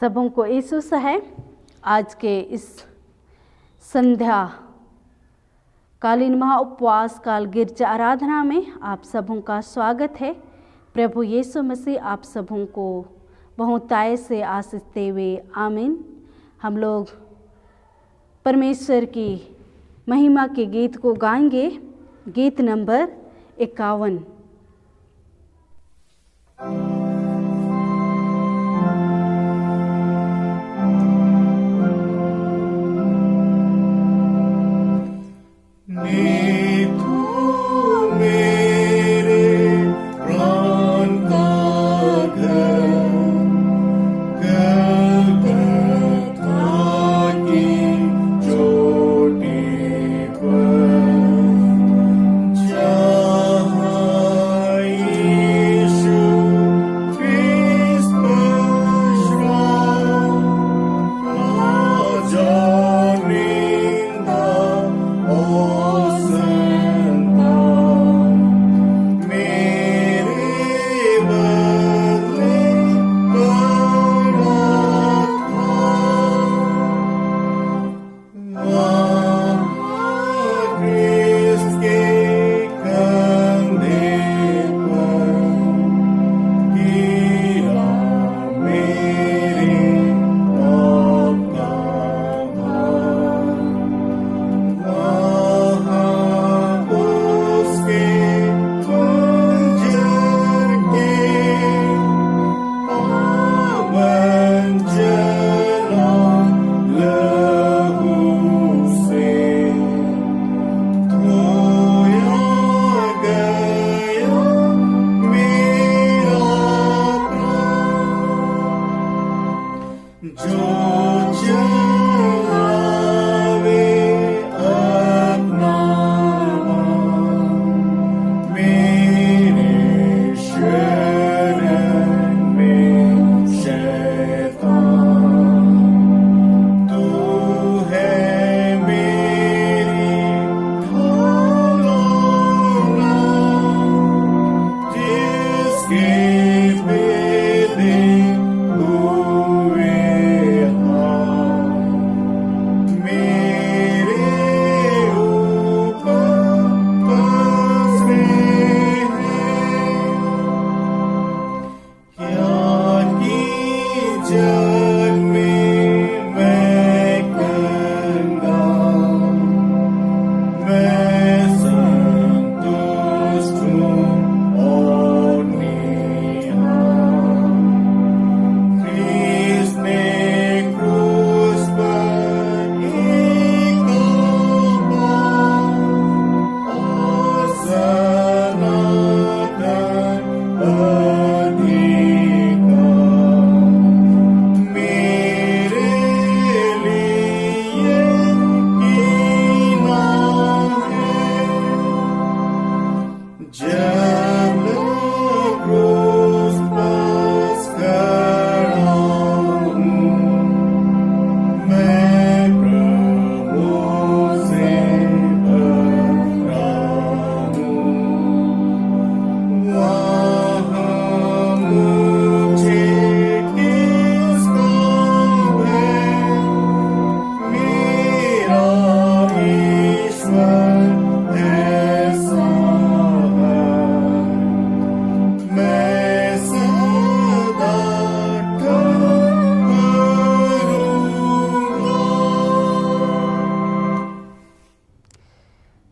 सबों को यीशु है। आज के इस संध्या कालीन महा उपवास काल गिरजा आराधना में आप सबों का स्वागत है। प्रभु यीशु मसीह आप सबों को बहुतायत से आशीष देते हुए आमीन। हम लोग परमेश्वर की महिमा के गीत को गाएंगे। गीत नंबर 51।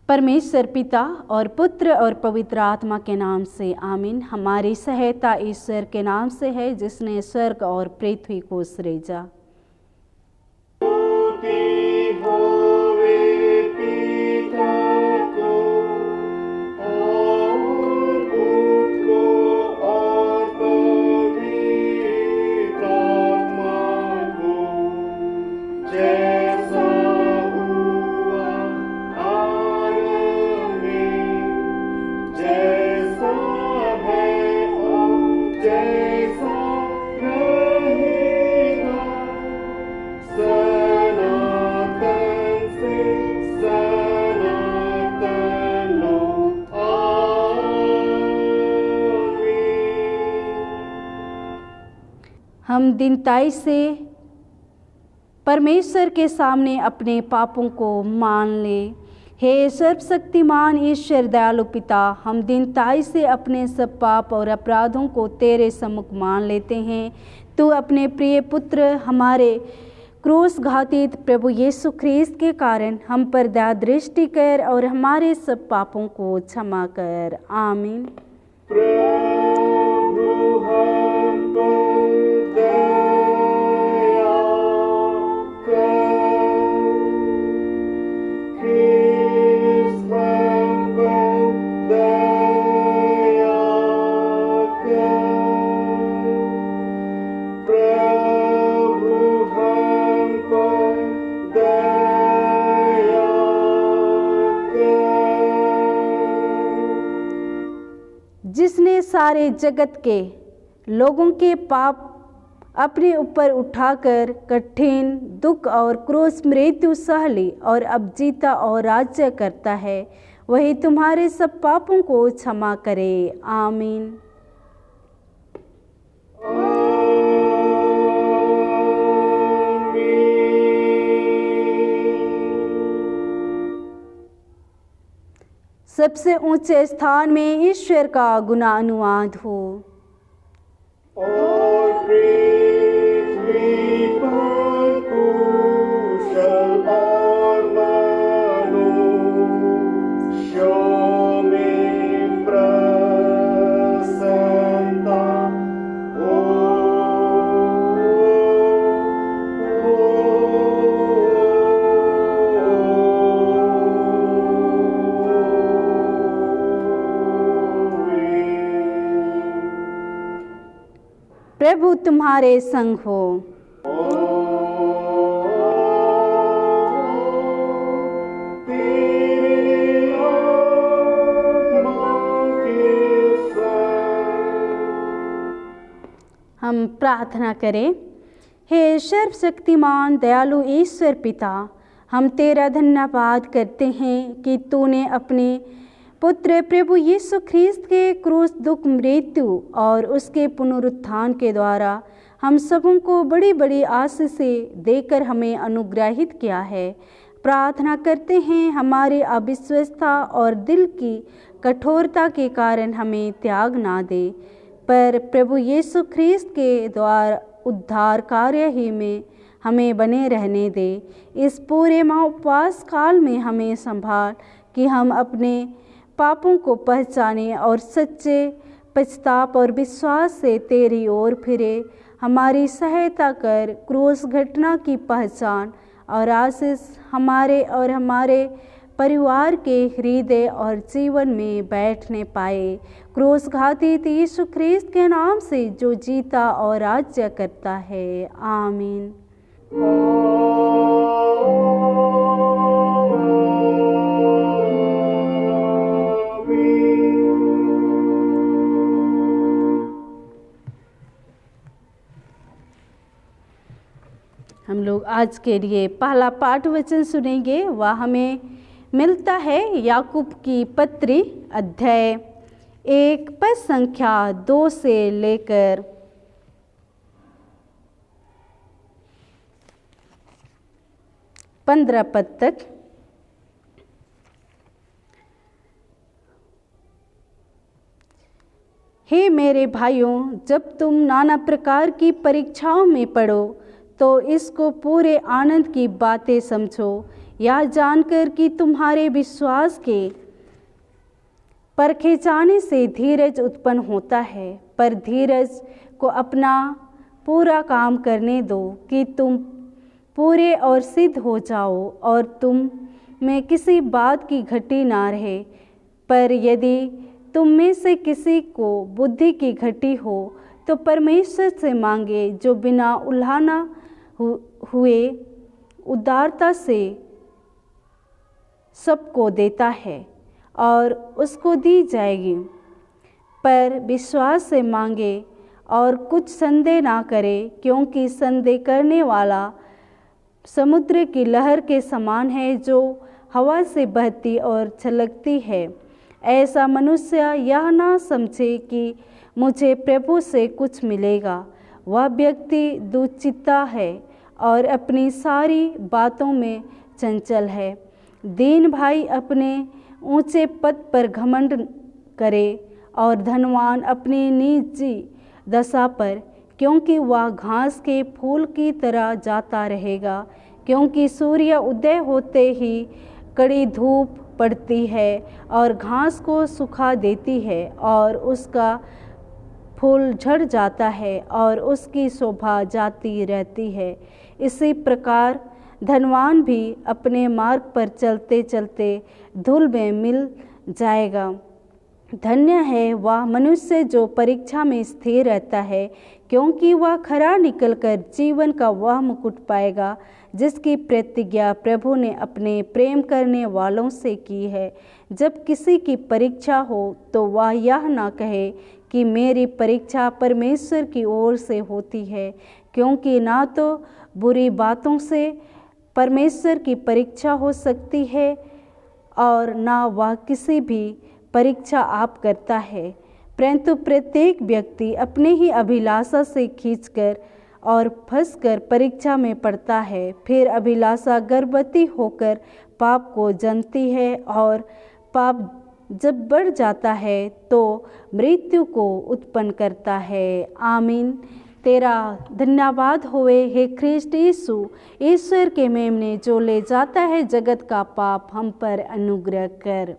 परमेश्वर पिता और पुत्र और पवित्र आत्मा के नाम से आमीन। हमारी सहायता ईश्वर के नाम से है जिसने स्वर्ग और पृथ्वी को सृजा। जैसा रहेगा हम दीनताई से परमेश्वर के सामने अपने पापों को मान ले। हे सर्वशक्तिमान ईश्वर दयालु पिता, हम दीनताई से अपने सब पाप और अपराधों को तेरे सम्मुख मान लेते हैं। तू अपने प्रिय पुत्र हमारे क्रूस घातित प्रभु यीशु ख्रीस्त के कारण हम पर दया दृष्टि कर और हमारे सब पापों को क्षमा कर। आमीन। जिसने सारे जगत के लोगों के पाप अपने ऊपर उठाकर कठिन दुख और क्रूस मृत्यु सह ली और अब जीता और राज्य करता है, वही तुम्हारे सब पापों को क्षमा करे। आमीन। सबसे ऊंचे स्थान में ईश्वर का गुना अनुवाद हो। और पृथ्वी पर कुशल और मनुष्यों में प्रसन्नता हो। प्रभु तुम्हारे संग हो। हम प्रार्थना करें। हे सर्वशक्तिमान दयालु ईश्वर पिता, हम तेरा धन्यवाद करते हैं कि तूने अपने पुत्र प्रभु यीशु ख्रीस्त के क्रूस दुख मृत्यु और उसके पुनरुत्थान के द्वारा हम सबों को बड़ी बड़ी आशीषें देकर हमें अनुग्रहित किया है। प्रार्थना करते हैं हमारी अविश्वासता और दिल की कठोरता के कारण हमें त्याग ना दे, पर प्रभु यीशु ख्रीस्त के द्वारा उद्धार कार्य ही में हमें बने रहने दे। इस पूरे महाउपवास काल में हमें संभाल कि हम अपने पापों को पहचाने और सच्चे पश्चाताप और विश्वास से तेरी ओर फिरे। हमारी सहायता कर क्रूस घटना की पहचान और आशीष हमारे और हमारे परिवार के हृदय और जीवन में बैठने पाए। क्रूस घातित यीशु ख्रीस्त के नाम से जो जीता और राज्य करता है। आमीन। हम लोग आज के लिए पहला पाठ वचन सुनेंगे। वह हमें मिलता है याकूब की पत्री अध्याय 1 पद संख्या 2 से लेकर 15 पद तक। हे मेरे भाइयों, जब तुम नाना प्रकार की परीक्षाओं में पड़ो तो इसको पूरे आनंद की बातें समझो, यह जानकर कि तुम्हारे विश्वास के परखे जाने से धीरज उत्पन्न होता है। पर धीरज को अपना पूरा काम करने दो कि तुम पूरे और सिद्ध हो जाओ और तुम में किसी बात की घटी ना रहे। पर यदि तुम में से किसी को बुद्धि की घटी हो तो परमेश्वर से मांगे, जो बिना उल्हाना हुए उदारता से सबको देता है और उसको दी जाएगी। पर विश्वास से मांगे और कुछ संदेह ना करे, क्योंकि संदेह करने वाला समुद्र की लहर के समान है, जो हवा से बहती और छलकती है। ऐसा मनुष्य यह ना समझे कि मुझे प्रभु से कुछ मिलेगा। वह व्यक्ति दुचित्ता है और अपनी सारी बातों में चंचल है। दीन भाई अपने ऊंचे पद पर घमंड करे और धनवान अपनी नीची दशा पर, क्योंकि वह घास के फूल की तरह जाता रहेगा। क्योंकि सूर्य उदय होते ही कड़ी धूप पड़ती है और घास को सुखा देती है और उसका फूल झड़ जाता है और उसकी शोभा जाती रहती है। इसी प्रकार धनवान भी अपने मार्ग पर चलते चलते धूल में मिल जाएगा। धन्य है वह मनुष्य जो परीक्षा में स्थिर रहता है, क्योंकि वह खरा निकलकर जीवन का वह मुकुट पाएगा जिसकी प्रतिज्ञा प्रभु ने अपने प्रेम करने वालों से की है। जब किसी की परीक्षा हो तो वह यह ना कहे कि मेरी परीक्षा परमेश्वर की ओर से होती है, क्योंकि ना तो बुरी बातों से परमेश्वर की परीक्षा हो सकती है और ना वह किसी भी परीक्षा आप करता है, परंतु प्रत्येक व्यक्ति अपने ही अभिलाषा से खींचकर और फंसकर परीक्षा में पड़ता है। फिर अभिलाषा गर्भवती होकर पाप को जन्मती है और पाप जब बढ़ जाता है तो मृत्यु को उत्पन्न करता है। आमीन। तेरा धन्यवाद होवे हे ख्रिस्ट यीशु, ईश्वर के मेमने जो ले जाता है जगत का पाप, हम पर अनुग्रह कर।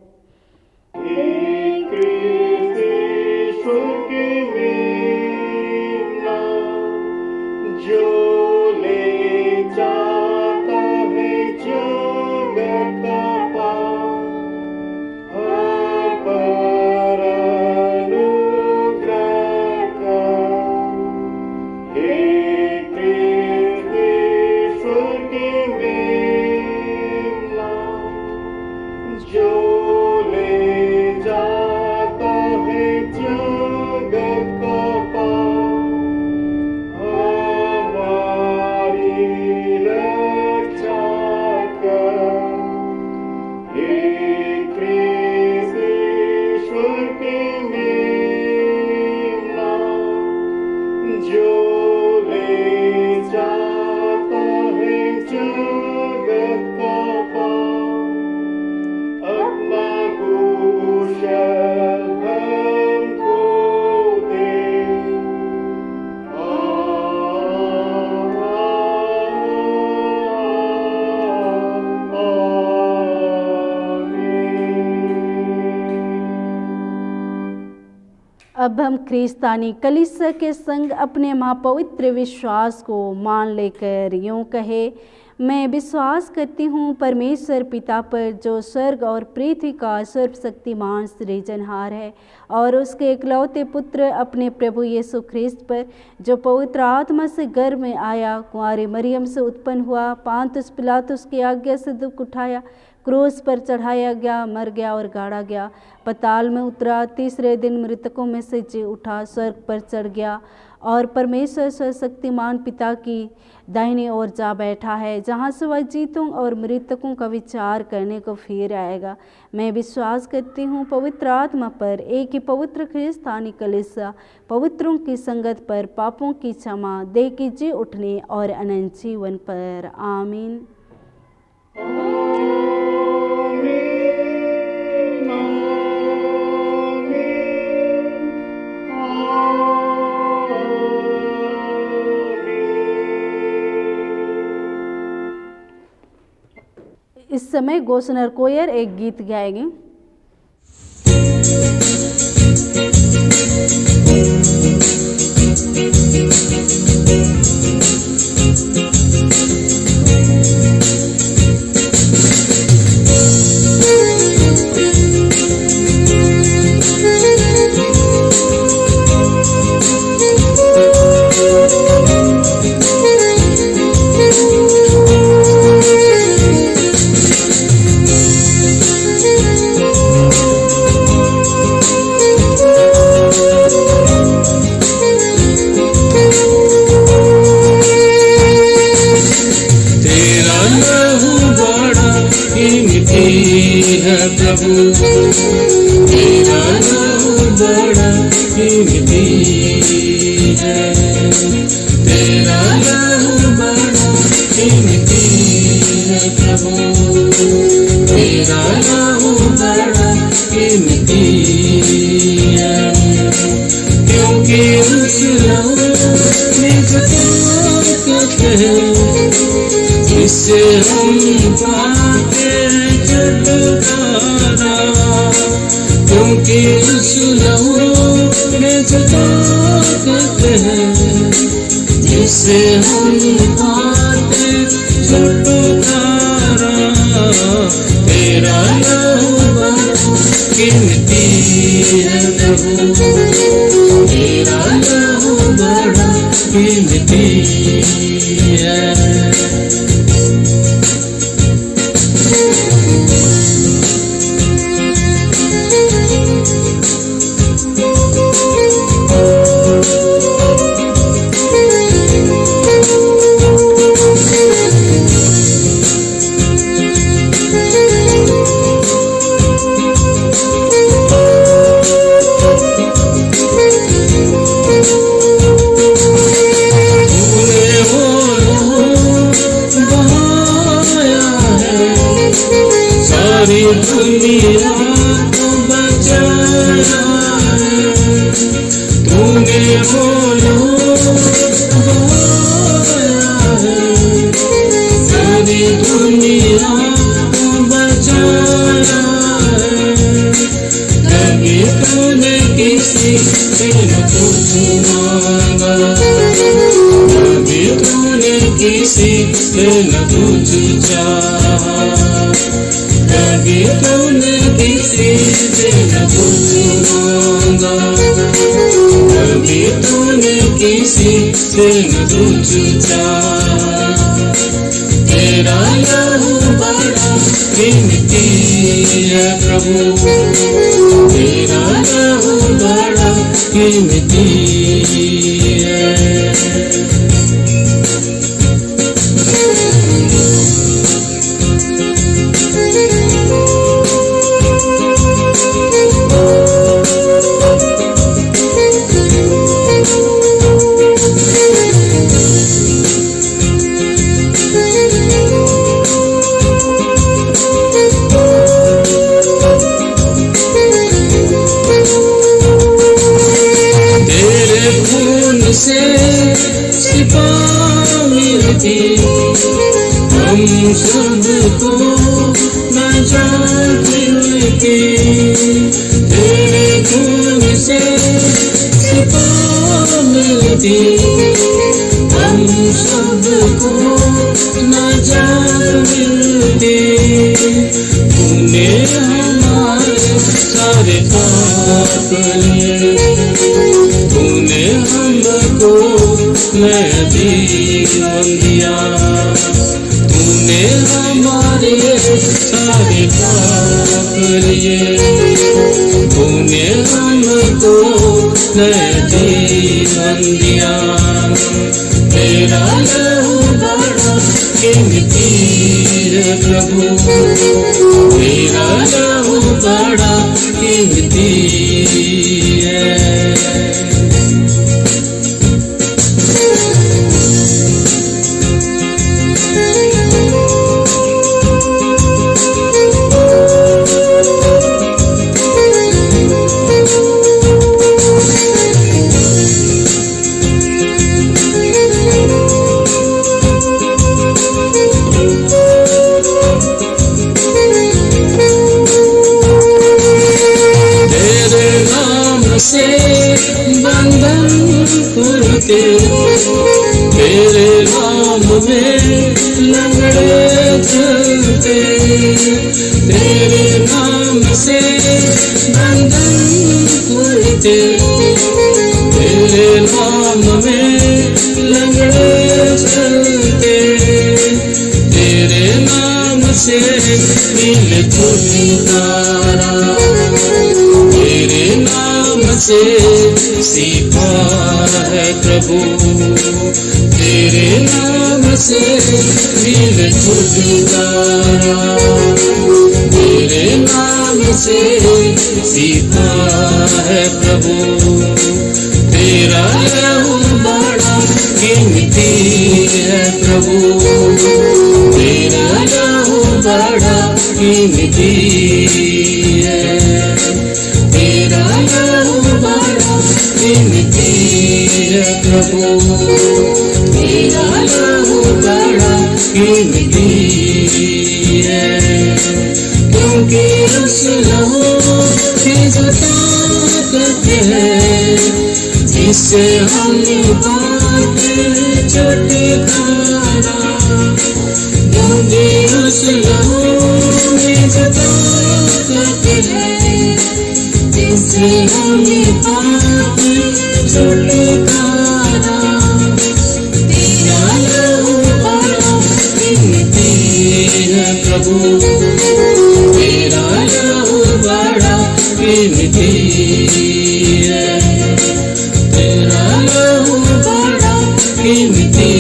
जो ले जाता है जगत का पाप, हम पर अनुग्रह कर। हे कृष्ण ईश्वर के मेमना, जो ले जाता है जगत का पाप, अब हम ख्रिस्तानी कलीसिया के संग अपने महापवित्र विश्वास को मान लेकर यूँ कहे, मैं विश्वास करती हूँ परमेश्वर पिता पर जो स्वर्ग और पृथ्वी का सर्वशक्तिमान सृजनहार है, और उसके इकलौते पुत्र अपने प्रभु यीशु ख्रिस्त पर जो पवित्र आत्मा से गर्भ में आया, कुंवारी मरियम से उत्पन्न हुआ, पांतुस पिलातुस की आज्ञा से दुख उठाया, क्रूस पर चढ़ाया गया, मर गया और गाड़ा गया, पताल में उतरा, तीसरे दिन मृतकों में से जी उठा, स्वर्ग पर चढ़ गया और परमेश्वर सर्वशक्तिमान पिता की दाहिनी ओर जा बैठा है, जहाँ से वह जीतों और मृतकों का विचार करने को फिर आएगा। मैं विश्वास करती हूँ पवित्र आत्मा पर, एक ही पवित्र ख्रिस्तानी कलीसिया, पवित्रों की संगत पर, पापों की क्षमा, देह की जी उठने और अनंत जीवन पर। आमीन। इस समय गोसनर कोयर एक गीत गाएंगे। तेरा नाम बड़ा कीमती है, जिससे हम पाते छुटकारा, क्योंकि उस लहू में जो ताकत है, जिससे हम पाते छुटकारा। तेरा लहू बड़ा कीमती है प्रभु, तेरा लहू बड़ा कीमती है। दुनिया को बचाया है, तूने बोलो बचाया है, सारी दुनिया को बचाया है। कभी तूने किसी से न कुछ मांगा, कभी तूने किसी से न कुछ चाहा, कभी तूने किसी से न कुछ मांगा, कभी तूने किसी से न कुछ चाहा। तेरा लहू बड़ा कीमती है प्रभु, तेरा लहू बड़ा कीमती है। से शिफा मिलती, हम सबको नजात मिलती। तेरे खून से शिफा मिलती, हम सबको नजात मिलती। तूने हमारे सारे पाप लिए, तूने हमको नया जीवन दिया, तूने हमारे सारे पाप लिए, तूने हमको नया जीवन दिया। तेरा लहू बड़ा कीमती है प्रभु, तेरा लहू बड़ा कीमती है। से बंधन खुलते, तेरे नाम में लंगड़े चलते, तेरे नाम से बंधन खुलते, तेरे नाम में लंगड़े चलते, तेरे नाम से मिले छुटकारा, तेरे नाम से सीखा है प्रभु, तेरे नाम से मिले छुटकारा, तेरे नाम से सीखा है प्रभु। तेरा लहू बड़ा कीमती है प्रभु, तेरा लहू बड़ा कीमती है, तेरा लहू बड़ा कीमती है। प्रभु तेरा लहू बड़ा कीमती है, क्योंकि उस लहू की जो ताकत है जिससे हमने पाप छुटकारा, क्योंकि उस लहू में जो ताकत है जिससे हमने पाप छुटकारा, तेरा लहू बड़ा कीमती है प्रभु तेरा लहू बड़ा कीमती है, तेरा लहू बड़ा कीमती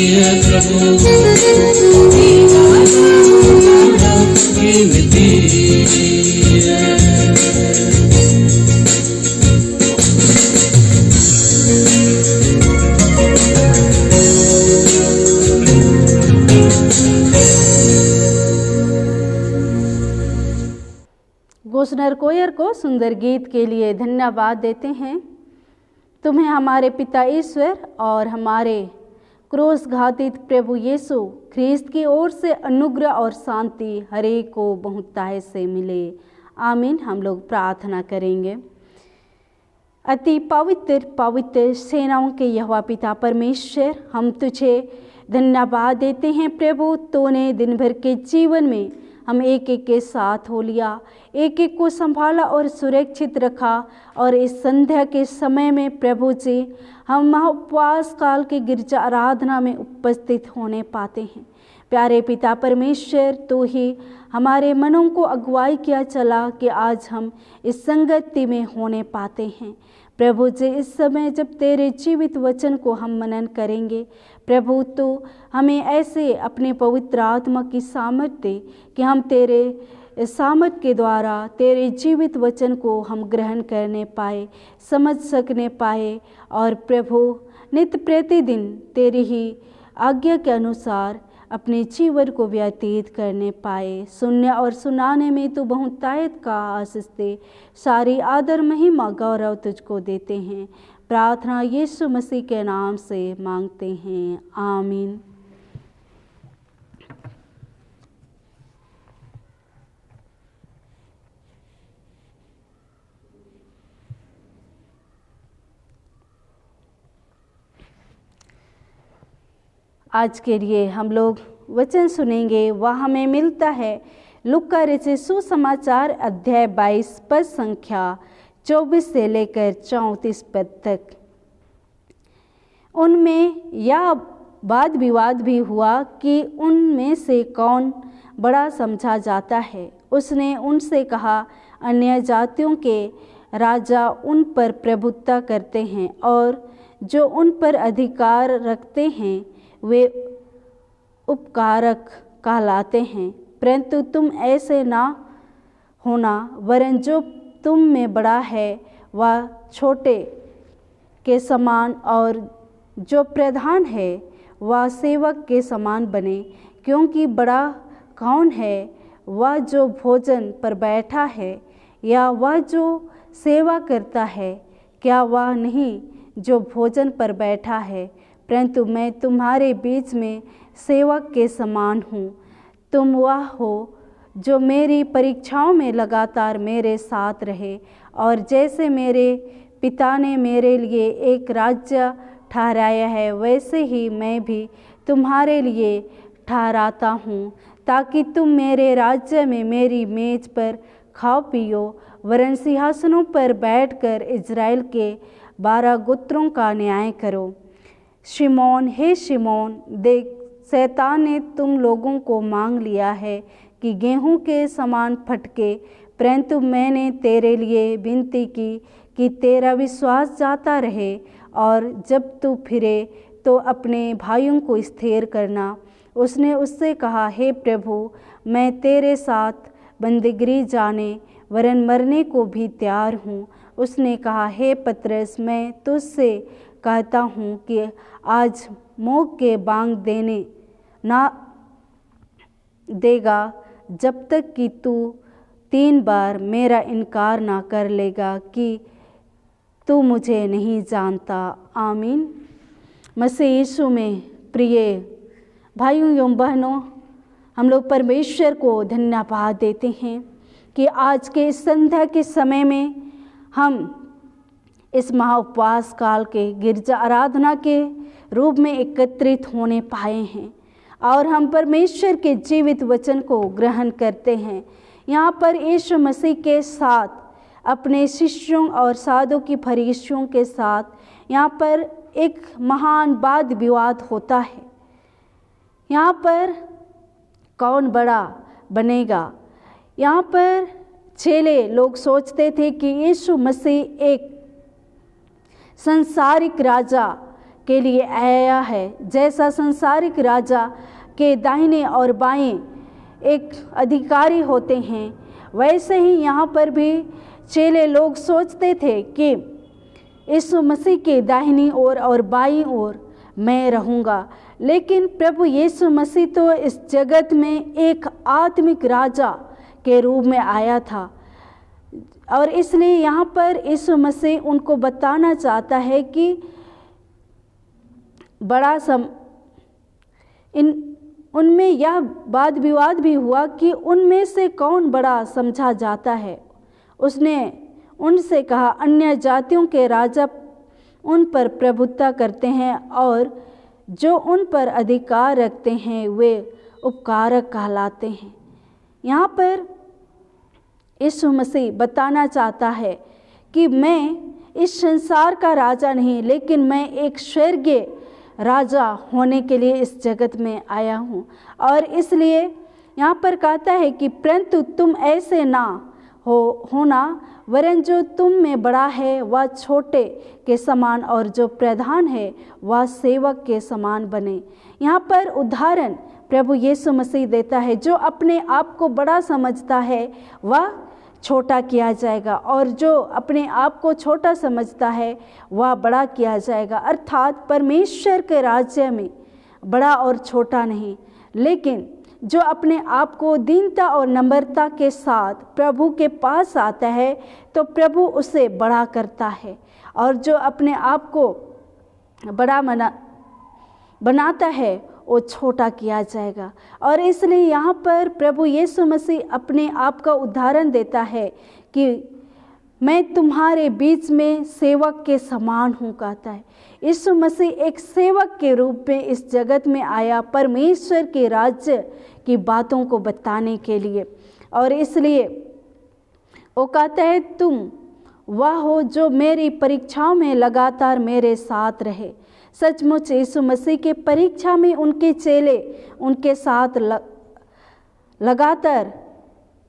है प्रभु तेरा लहू बड़ा कीमती है। गोस्नर कोयर को सुंदर गीत के लिए धन्यवाद देते हैं। तुम्हें हमारे पिता ईश्वर और हमारे क्रूस घातित प्रभु यीशु ख्रीस्त की ओर से अनुग्रह और शांति हर एक को बहुतायत से मिले, आमीन। हम लोग प्रार्थना करेंगे। अति पवित्र पवित्र सेनाओं के यहोवा पिता परमेश्वर, हम तुझे धन्यवाद देते हैं प्रभु, तूने दिन भर के जीवन में हम एक एक के साथ हो लिया, एक एक को संभाला और सुरक्षित रखा। और इस संध्या के समय में प्रभु जी हम महाउपवास काल के गिरजा आराधना में उपस्थित होने पाते हैं। प्यारे पिता परमेश्वर, तू ही हमारे मनों को अगुवाई किया चला कि आज हम इस संगति में होने पाते हैं। प्रभु जी इस समय जब तेरे जीवित वचन को हम मनन करेंगे, प्रभु तो हमें ऐसे अपने पवित्र आत्मा की सामर्थ्य दे कि हम तेरे सामर्थ के द्वारा तेरे जीवित वचन को हम ग्रहण करने पाए, समझ सकने पाए और प्रभु नित्य प्रतिदिन तेरी ही आज्ञा के अनुसार अपने जीवन को व्यतीत करने पाए। सुनने और सुनाने में तो बहुतायत का आशीष दे। सारी आदर महिमा गौरव तुझको देते हैं। प्रार्थना यीशु मसीह के नाम से मांगते हैं, आमीन। आज के लिए हम लोग वचन सुनेंगे, वह हमें मिलता है लूका रचित सुसमाचार अध्याय 22 पद संख्या 24 से लेकर 34 पद तक। उनमें यह वाद विवाद भी हुआ कि उनमें से कौन बड़ा समझा जाता है। उसने उनसे कहा, अन्य जातियों के राजा उन पर प्रभुत्व करते हैं और जो उन पर अधिकार रखते हैं वे उपकारक कहलाते हैं, परंतु तुम ऐसे ना होना, वरन जो तुम में बड़ा है वह छोटे के समान और जो प्रधान है वह सेवक के समान बने। क्योंकि बड़ा कौन है, वह जो भोजन पर बैठा है या वह जो सेवा करता है? क्या वह नहीं जो भोजन पर बैठा है? परंतु मैं तुम्हारे बीच में सेवक के समान हूँ। तुम वह हो जो मेरी परीक्षाओं में लगातार मेरे साथ रहे, और जैसे मेरे पिता ने मेरे लिए एक राज्य ठहराया है, वैसे ही मैं भी तुम्हारे लिए ठहराता हूँ, ताकि तुम मेरे राज्य में मेरी मेज पर खाओ पियो, वरन सिंहासनों पर बैठकर इज़राइल के 12 गोत्रों का न्याय करो। शिमोन, हे शिमोन, देख, शैतान ने तुम लोगों को मांग लिया है कि गेहूं के समान फटके, परंतु मैंने तेरे लिए विनती की कि तेरा विश्वास जाता रहे, और जब तू फिरे तो अपने भाइयों को स्थिर करना। उसने उससे कहा, हे प्रभु, मैं तेरे साथ बंदीगृह जाने वरन मरने को भी तैयार हूँ। उसने कहा, हे पतरस, मैं तुझसे कहता हूँ कि आज मोग के बांग देने ना देगा, जब तक कि तू 3 बार मेरा इनकार ना कर लेगा कि तू मुझे नहीं जानता। आमीन। मसीह यीशु में प्रिय भाइयों एवं बहनों, हम लोग परमेश्वर को धन्यवाद देते हैं कि आज के इस संध्या के समय में हम इस महाउपवास काल के गिरजा आराधना के रूप में एकत्रित होने पाए हैं और हम परमेश्वर के जीवित वचन को ग्रहण करते हैं। यहाँ पर यीशु मसीह के साथ अपने शिष्यों और साधु की फरीसियों के साथ यहाँ पर एक महान वाद विवाद होता है। यहाँ पर कौन बड़ा बनेगा। यहाँ पर चेले लोग सोचते थे कि यीशु मसीह एक संसारिक राजा के लिए आया है। जैसा संसारिक राजा के दाहिने और बाएं एक अधिकारी होते हैं, वैसे ही यहाँ पर भी चेले लोग सोचते थे कि यीशु मसीह के दाहिनी ओर और बाईं ओर मैं रहूँगा। लेकिन प्रभु यीशु मसीह तो इस जगत में एक आत्मिक राजा के रूप में आया था और इसलिए यहाँ पर यीशु मसीह उनको बताना चाहता है कि उनमें यह वाद विवाद भी हुआ कि उनमें से कौन बड़ा समझा जाता है। उसने उनसे कहा, अन्य जातियों के राजा उन पर प्रभुत्व करते हैं और जो उन पर अधिकार रखते हैं वे उपकारक कहलाते हैं। यहाँ पर यीशु मसीह बताना चाहता है कि मैं इस संसार का राजा नहीं, लेकिन मैं एक स्वर्गीय राजा होने के लिए इस जगत में आया हूँ। और इसलिए यहाँ पर कहता है कि परंतु तुम ऐसे ना होना, वरन जो तुम में बड़ा है वह छोटे के समान और जो प्रधान है वह सेवक के समान बने। यहाँ पर उदाहरण प्रभु यीशु मसीह देता है, जो अपने आप को बड़ा समझता है वह छोटा किया जाएगा और जो अपने आप को छोटा समझता है वह बड़ा किया जाएगा। अर्थात परमेश्वर के राज्य में बड़ा और छोटा नहीं, लेकिन जो अपने आप को दीनता और नम्रता के साथ प्रभु के पास आता है तो प्रभु उसे बड़ा करता है और जो अपने आप को बड़ा बनाता है वो छोटा किया जाएगा। और इसलिए यहाँ पर प्रभु यीशु मसीह अपने आप का उदाहरण देता है कि मैं तुम्हारे बीच में सेवक के समान हूँ कहता है। यीशु मसीह एक सेवक के रूप में इस जगत में आया परमेश्वर के राज्य की बातों को बताने के लिए। और इसलिए वो कहता है, तुम वह हो जो मेरी परीक्षाओं में लगातार मेरे साथ रहे। सचमुच यीशु मसीह के परीक्षा में उनके चेले उनके साथ लगातार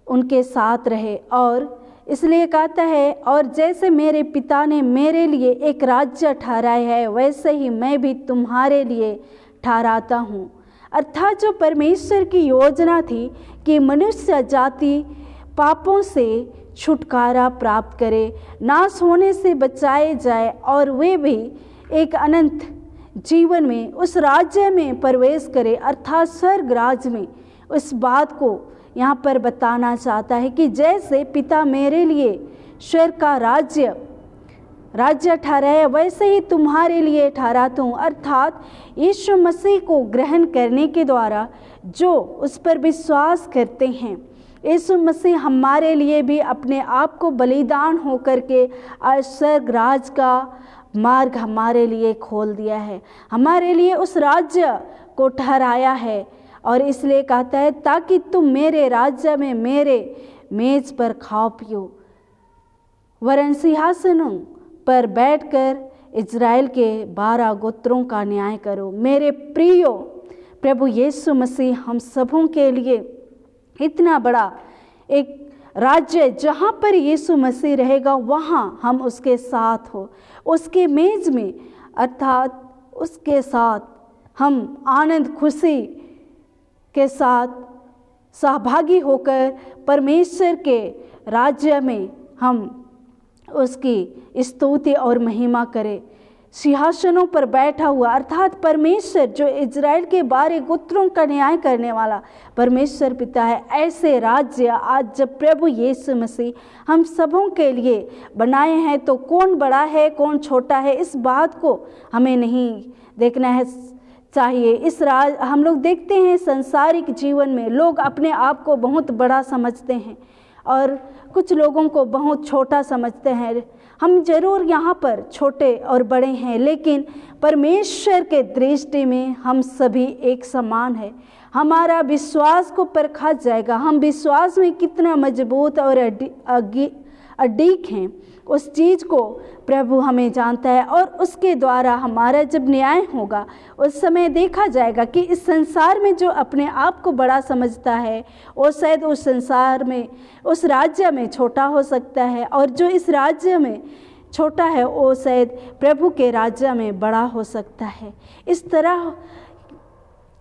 उनके साथ रहे। और इसलिए कहता है, और जैसे मेरे पिता ने मेरे लिए एक राज्य ठहराया है वैसे ही मैं भी तुम्हारे लिए ठहराता हूँ। अर्थात जो परमेश्वर की योजना थी कि मनुष्य जाति पापों से छुटकारा प्राप्त करे, नाश होने से बचाए जाए और वे भी एक अनंत जीवन में उस राज्य में प्रवेश करे, अर्थात स्वर्ग राज्य में, उस बात को यहाँ पर बताना चाहता है कि जैसे पिता मेरे लिए स्वर्ग का राज्य ठहराया वैसे ही तुम्हारे लिए ठहराता हूँ। अर्थात यीशु मसीह को ग्रहण करने के द्वारा जो उस पर विश्वास करते हैं, यीशु मसीह हमारे लिए भी अपने आप को बलिदान होकर के स्वर्ग राज का मार्ग हमारे लिए खोल दिया है, हमारे लिए उस राज्य को ठहराया है। और इसलिए कहता है, ताकि तुम मेरे राज्य में मेरे मेज पर खाओ पियो, वरन सिंहासनों पर बैठकर इज़राइल के 12 गोत्रों का न्याय करो। मेरे प्रियो, प्रभु यीशु मसीह हम सबों के लिए इतना बड़ा एक राज्य, जहाँ पर यीशु मसीह रहेगा वहाँ हम उसके साथ हो, उसके मेज में, अर्थात उसके साथ हम आनंद खुशी के साथ सहभागी होकर परमेश्वर के राज्य में हम उसकी स्तुति और महिमा करें। सिंहासनों पर बैठा हुआ अर्थात परमेश्वर जो इज़राइल के 12 गोत्रों का न्याय करने वाला परमेश्वर पिता है, ऐसे राज्य आज जब प्रभु यीशु मसीह हम सबों के लिए बनाए हैं तो कौन बड़ा है कौन छोटा है इस बात को हमें नहीं देखना है चाहिए। हम लोग देखते हैं संसारिक जीवन में लोग अपने आप को बहुत बड़ा समझते हैं और कुछ लोगों को बहुत छोटा समझते हैं। हम जरूर यहाँ पर छोटे और बड़े हैं, लेकिन परमेश्वर के दृष्टि में हम सभी एक समान है। हमारा विश्वास को परखा जाएगा, हम विश्वास में कितना मजबूत और अडिग हैं, उस चीज़ को प्रभु हमें जानता है। और उसके द्वारा हमारा जब न्याय होगा उस समय देखा जाएगा कि इस संसार में जो अपने आप को बड़ा समझता है वो शायद उस संसार में, उस राज्य में छोटा हो सकता है, और जो इस राज्य में छोटा है वो शायद प्रभु के राज्य में बड़ा हो सकता है। इस तरह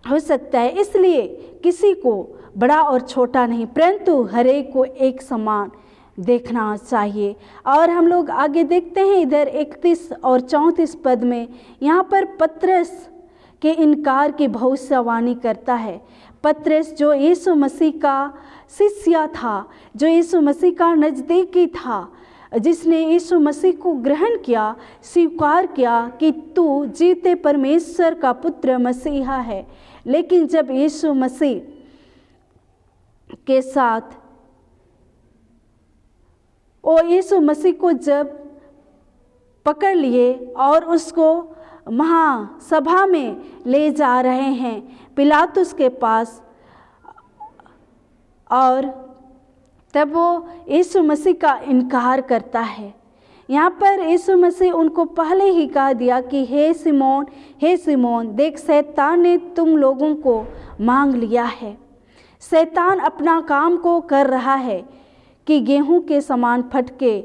हो सकता है। इसलिए किसी को बड़ा और छोटा नहीं, परंतु हर एक को एक समान देखना चाहिए। और हम लोग आगे देखते हैं इधर 31 और 34 पद में, यहाँ पर पतरस के इनकार की भविष्यवाणी करता है। पतरस जो यीशु मसीह का शिष्य था, जो यीशु मसीह का नज़दीकी था, जिसने यीशु मसीह को ग्रहण किया, स्वीकार किया कि तू जीते परमेश्वर का पुत्र मसीहा है। लेकिन जब यीशु मसीह के साथ वो यीशु मसीह को जब पकड़ लिए और उसको महासभा में ले जा रहे हैं पिलातुस के पास, और तब वो यीशु मसीह का इनकार करता है। यहाँ पर यीशु मसीह उनको पहले ही कह दिया कि हे सिमोन, देख शैतान ने तुम लोगों को मांग लिया है। शैतान अपना काम को कर रहा है कि गेहूं के समान फटके,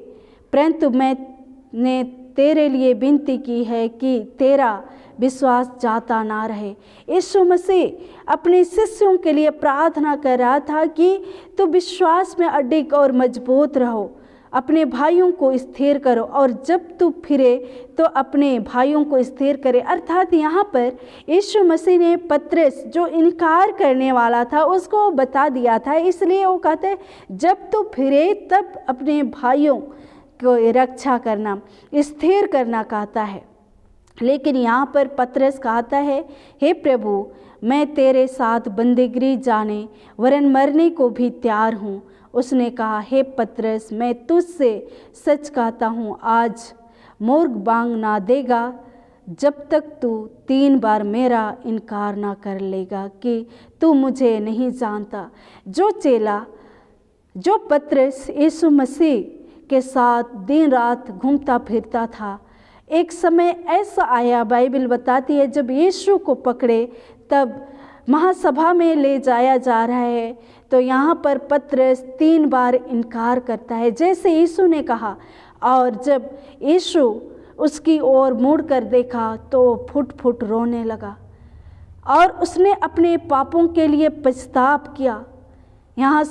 परंतु मैंने तेरे लिए विनती की है कि तेरा विश्वास जाता ना रहे। यीशु मसीह अपने शिष्यों के लिए प्रार्थना कर रहा था कि तो विश्वास में अडिग और मजबूत रहो, अपने भाइयों को स्थिर करो, और जब तू फिरे तो अपने भाइयों को स्थिर करे। अर्थात यहाँ पर यीशु मसीह ने पतरस जो इनकार करने वाला था उसको बता दिया था, इसलिए वो कहते जब तू फिरे तब अपने भाइयों को रक्षा करना, स्थिर करना कहता है। लेकिन यहाँ पर पतरस कहता है, हे प्रभु, मैं तेरे साथ बंदीगिरी जाने वरन मरने को भी तैयार हूँ। उसने कहा, हे पतरस, मैं तुझसे सच कहता हूँ, आज मुर्ग बांग ना देगा जब तक तू 3 बार मेरा इनकार ना कर लेगा कि तू मुझे नहीं जानता। जो चेला, जो पतरस यीशु मसीह के साथ दिन रात घूमता फिरता था, एक समय ऐसा आया, बाइबल बताती है, जब यीशु को पकड़े तब महासभा में ले जाया जा रहा है, तो यहाँ पर पतरस 3 बार इनकार करता है जैसे यीशु ने कहा। और जब यीशु उसकी ओर मुड़कर देखा तो फुट फुट रोने लगा और उसने अपने पापों के लिए पछतावा किया। यहाँ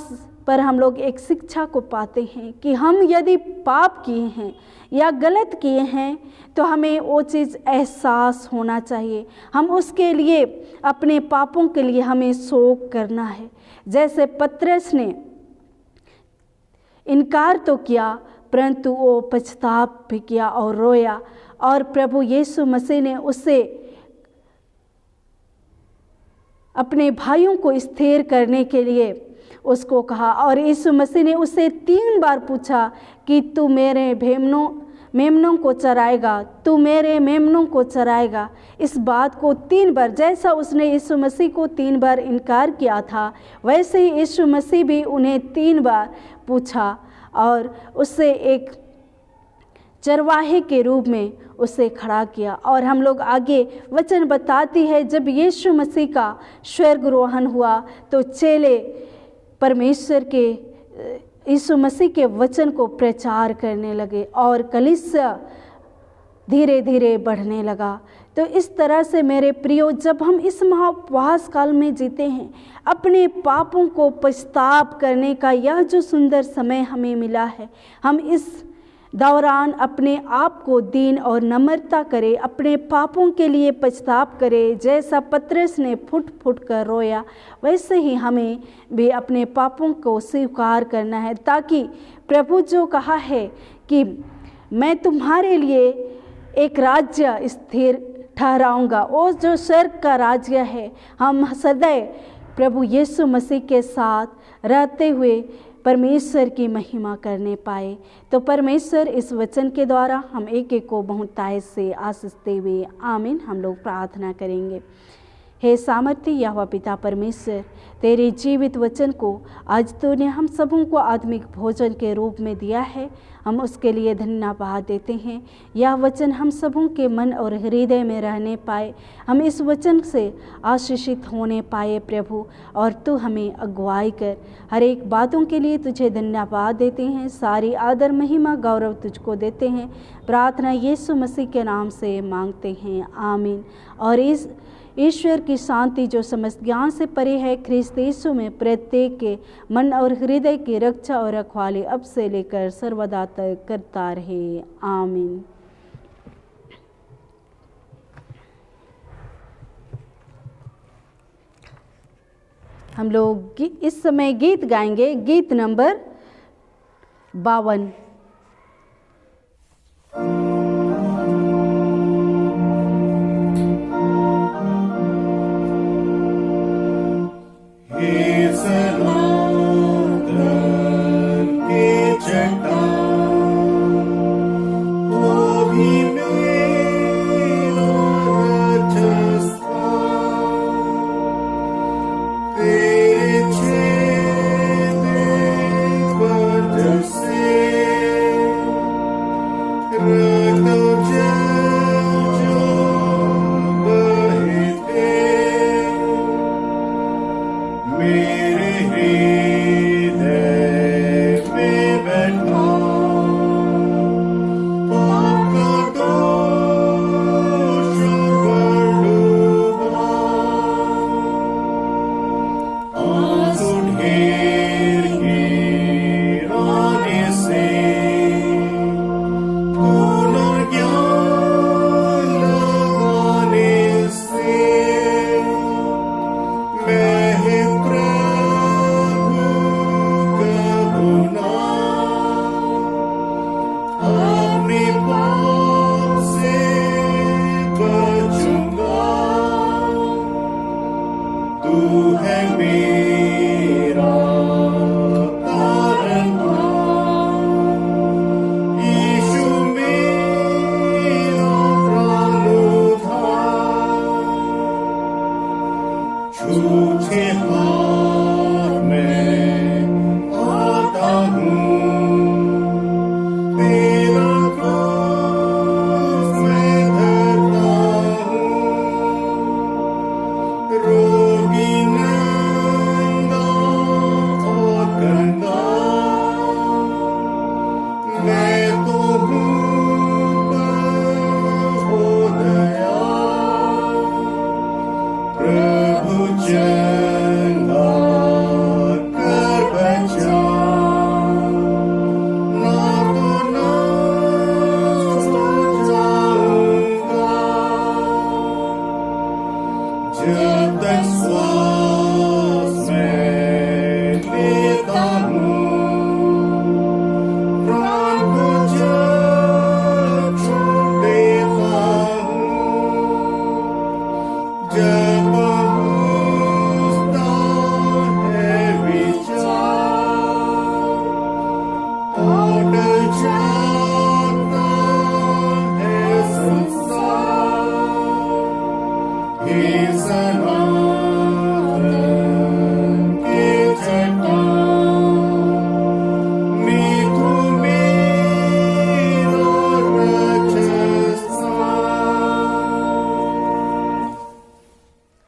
पर हम लोग एक शिक्षा को पाते हैं कि हम यदि पाप किए हैं या गलत किए हैं तो हमें वो चीज़ एहसास होना चाहिए। हम उसके लिए, अपने पापों के लिए हमें शोक करना है। जैसे पतरस ने इनकार तो किया परंतु वो पछतावा भी किया और रोया, और प्रभु यीशु मसीह ने उसे अपने भाइयों को स्थिर करने के लिए उसको कहा। और यीशु मसीह ने उसे 3 बार पूछा कि तू मेरे मेमनों को चराएगा, तू मेरे मेमनों को चराएगा। इस बात को 3 बार, जैसा उसने यीशु मसीह को 3 बार इनकार किया था, वैसे ही यीशु मसीह भी उन्हें 3 बार पूछा और उससे एक चरवाहे के रूप में उसे खड़ा किया। और हम लोग आगे वचन बताती है, जब यीशु मसीह का स्वर्गारोहण हुआ तो चेले परमेश्वर के, यीशु मसीह के वचन को प्रचार करने लगे और कलीसिया धीरे धीरे बढ़ने लगा। तो इस तरह से मेरे प्रियो, जब हम इस महाउपवास काल में जीते हैं, अपने पापों को पछतावा करने का यह जो सुंदर समय हमें मिला है, हम इस दौरान अपने आप को दीन और नम्रता करें, अपने पापों के लिए पछतावा करें। जैसा पतरस ने फुट फुट कर रोया, वैसे ही हमें भी अपने पापों को स्वीकार करना है, ताकि प्रभु जो कहा है कि मैं तुम्हारे लिए एक राज्य स्थिर ठहराऊंगा। वो जो स्वर्ग का राज्य है, हम सदैव प्रभु यीशु मसीह के साथ रहते हुए परमेश्वर की महिमा करने पाए। तो परमेश्वर इस वचन के द्वारा हम एक एक को बहुतायत से आशीष दे हुए आमीन। हम लोग प्रार्थना करेंगे। हे सामर्थ्य यहोवा पिता परमेश्वर, तेरे जीवित वचन को आज तूने हम सबों को आत्मिक भोजन के रूप में दिया है, हम उसके लिए धन्यवाद देते हैं। यह वचन हम सबों के मन और हृदय में रहने पाए, हम इस वचन से आशीषित होने पाए प्रभु, और तू हमें अगुवाई कर। हर एक बातों के लिए तुझे धन्यवाद देते हैं, सारी आदर महिमा गौरव तुझको देते हैं। प्रार्थना यीशु मसीह के नाम से मांगते हैं, आमीन। और इस ईश्वर की शांति जो समस्त ज्ञान से परे है, ख्रीस्त यीशु में प्रत्येक के मन और हृदय की रक्षा और रखवाली अब से लेकर सर्वदा तक करता रहे, आमीन। हम लोग इस समय गीत गाएंगे, गीत नंबर 52।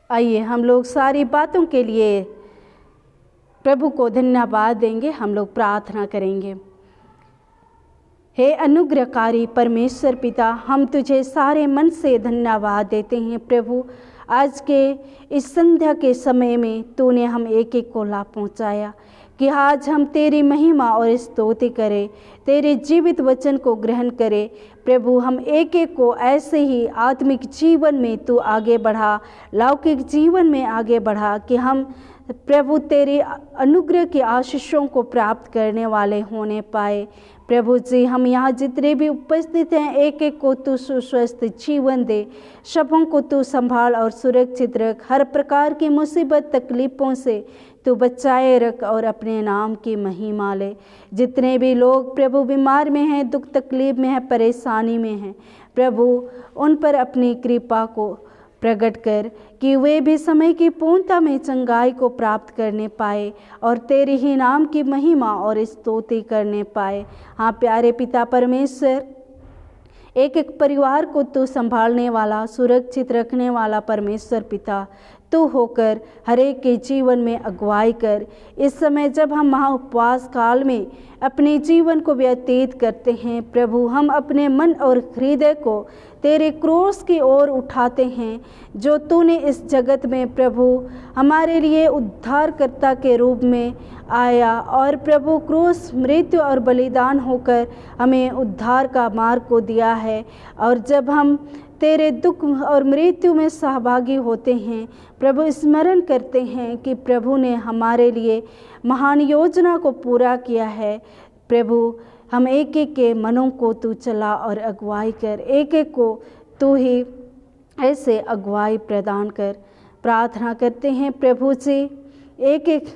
आइए हम लोग सारी बातों के लिए प्रभु को धन्यवाद देंगे। हम लोग प्रार्थना करेंगे। हे अनुग्रहकारी परमेश्वर पिता, हम तुझे सारे मन से धन्यवाद देते हैं प्रभु। आज के इस संध्या के समय में तूने हम एक एक को लाभ पहुँचाया कि आज हम तेरी महिमा और स्तुति करें, तेरे जीवित वचन को ग्रहण करें प्रभु। हम एक एक को ऐसे ही आत्मिक जीवन में तू आगे बढ़ा, लौकिक जीवन में आगे बढ़ा कि हम प्रभु तेरे अनुग्रह के आशीषों को प्राप्त करने वाले होने पाए प्रभु जी, हम यहाँ जितने भी उपस्थित हैं, एक एक को तू सुस्वस्थ जीवन दे, सबों को तू संभाल और सुरक्षित रख, हर प्रकार की मुसीबत तकलीफ़ों से तू बचाए रख और अपने नाम की महिमा ले। जितने भी लोग प्रभु बीमार में हैं, दुख तकलीफ में हैं, परेशानी में हैं, प्रभु उन पर अपनी कृपा को प्रकट कर कि वे भी समय की पूर्णता में चंगाई को प्राप्त करने पाए और तेरे ही नाम की महिमा और स्तुति करने पाए। हाँ प्यारे पिता परमेश्वर, एक एक परिवार को तू संभालने वाला, सुरक्षित रखने वाला परमेश्वर पिता तू होकर हर एक के जीवन में अगुवाई कर। इस समय जब हम महाउपवास काल में अपने जीवन को व्यतीत करते हैं प्रभु, हम अपने मन और हृदय को तेरे क्रोस की ओर उठाते हैं, जो तूने इस जगत में प्रभु हमारे लिए उद्धारकर्ता के रूप में आया और प्रभु क्रूस, मृत्यु और बलिदान होकर हमें उद्धार का मार्ग को दिया है। और जब हम तेरे दुख और मृत्यु में सहभागी होते हैं प्रभु, स्मरण करते हैं कि प्रभु ने हमारे लिए महान योजना को पूरा किया है। प्रभु हम एक एक के मनों को तू चला और अगुवाई कर, एक एक को तू ही ऐसे अगुवाई प्रदान कर। प्रार्थना करते हैं प्रभु जी, एक एक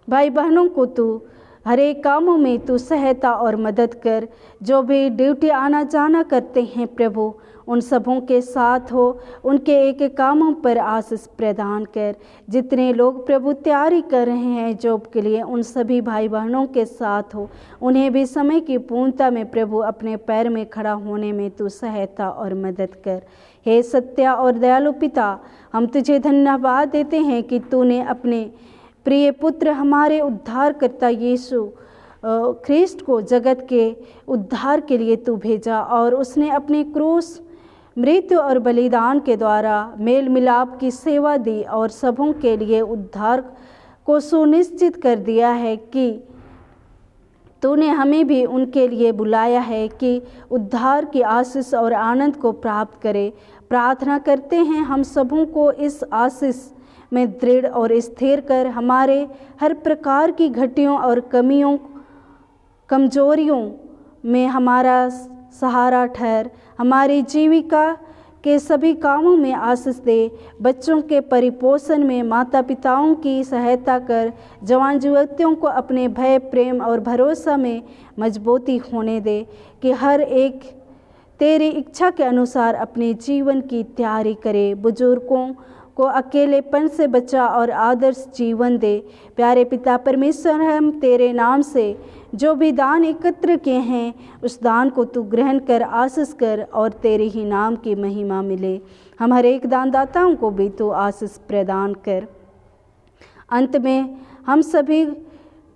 भाई बहनों को तू हर एक कामों में तू सहायता और मदद कर। जो भी ड्यूटी आना जाना करते हैं प्रभु, उन सबों के साथ हो, उनके एक एक कामों पर आशीष प्रदान कर। जितने लोग प्रभु तैयारी कर रहे हैं जॉब के लिए, उन सभी भाई बहनों के साथ हो, उन्हें भी समय की पूर्णता में प्रभु अपने पैर में खड़ा होने में तू सहायता और मदद कर। हे सत्य और दयालु पिता, हम तुझे धन्यवाद देते हैं कि तूने अपने प्रिय पुत्र हमारे उद्धारकर्ता यीशु ख्रिस्ट को जगत के उद्धार के लिए तू भेजा और उसने अपने क्रूस, मृत्यु और बलिदान के द्वारा मेल मिलाप की सेवा दी और सबों के लिए उद्धार को सुनिश्चित कर दिया है कि तूने हमें भी उनके लिए बुलाया है कि उद्धार की आशीष और आनंद को प्राप्त करें। प्रार्थना करते हैं हम सबों को इस आशीष में दृढ़ और स्थिर कर, हमारे हर प्रकार की घटियों और कमियों, कमजोरियों में हमारा सहारा ठहर, हमारी जीविका के सभी कामों में आशीष दे, बच्चों के परिपोषण में माता पिताओं की सहायता कर, जवान युवतियों को अपने भय, प्रेम और भरोसा में मजबूती होने दे कि हर एक तेरी इच्छा के अनुसार अपने जीवन की तैयारी करे। बुजुर्गों को अकेलेपन से बचा और आदर्श जीवन दे। प्यारे पिता परमेश्वर, हम तेरे नाम से जो भी दान एकत्र किए हैं उस दान को तू ग्रहण कर, आशीष कर और तेरे ही नाम की महिमा मिले। हम हर एक दानदाताओं को भी तू आशीष प्रदान कर। अंत में हम सभी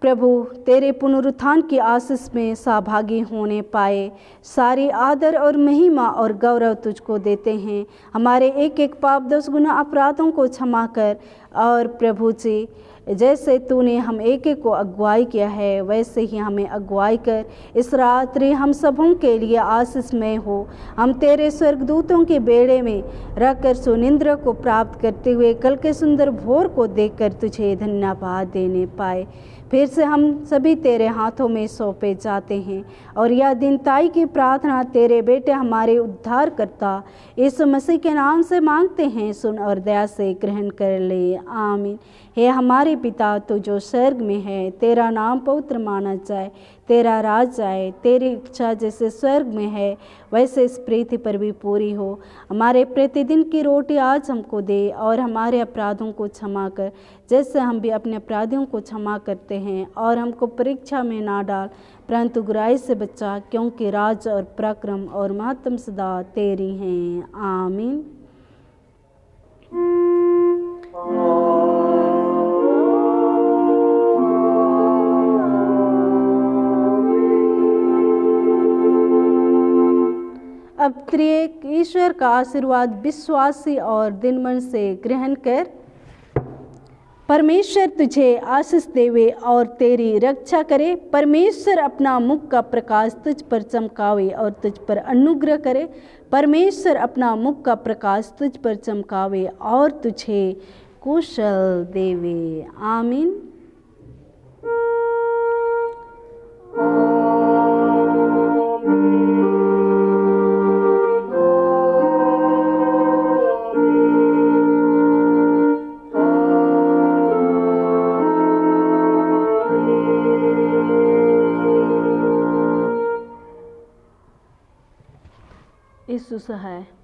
प्रभु तेरे पुनरुत्थान की आशीष में सहभागी होने पाए। सारी आदर और महिमा और गौरव तुझको देते हैं। हमारे एक एक पाप, दोष, गुनाह, अपराधों को क्षमा कर और प्रभु जी, जैसे तूने हम एक एक को अगुवाई किया है वैसे ही हमें अगुवाई कर। इस रात्रि हम सबों के लिए आशीषमय हो। हम तेरे स्वर्गदूतों के बेड़े में रहकर सुनिंद्र को प्राप्त करते हुए कल के सुंदर भोर को देखकर तुझे धन्यवाद देने पाए। फिर से हम सभी तेरे हाथों में सौंपे जाते हैं और यह दिनताई की प्रार्थना तेरे बेटे हमारे उद्धारकर्ता यीशु मसीह के नाम से मांगते हैं। सुन और दया से ग्रहण कर ले, आमीन। हे हमारे पिता, तू जो स्वर्ग में है, तेरा नाम पवित्र माना जाए, तेरा राज आए, तेरी इच्छा जैसे स्वर्ग में है वैसे इस पृथ्वी पर भी पूरी हो। हमारे प्रतिदिन की रोटी आज हमको दे और हमारे अपराधों को क्षमा कर जैसे हम भी अपने अपराधियों को क्षमा करते हैं, और हमको परीक्षा में ना डाल परंतु बुराई से बचा, क्योंकि राज और पराक्रम और महत्व सदा तेरी हैं, आमीन। अब त्रिएक ईश्वर का आशीर्वाद विश्वासी और दिनमन से ग्रहण कर। परमेश्वर तुझे आशीष देवे और तेरी रक्षा करे। परमेश्वर अपना मुख का प्रकाश तुझ पर चमकावे और तुझ पर अनुग्रह करे। परमेश्वर अपना मुख का प्रकाश तुझ पर चमकावे और तुझे कुशल देवे, आमीन। यीशु सहाय।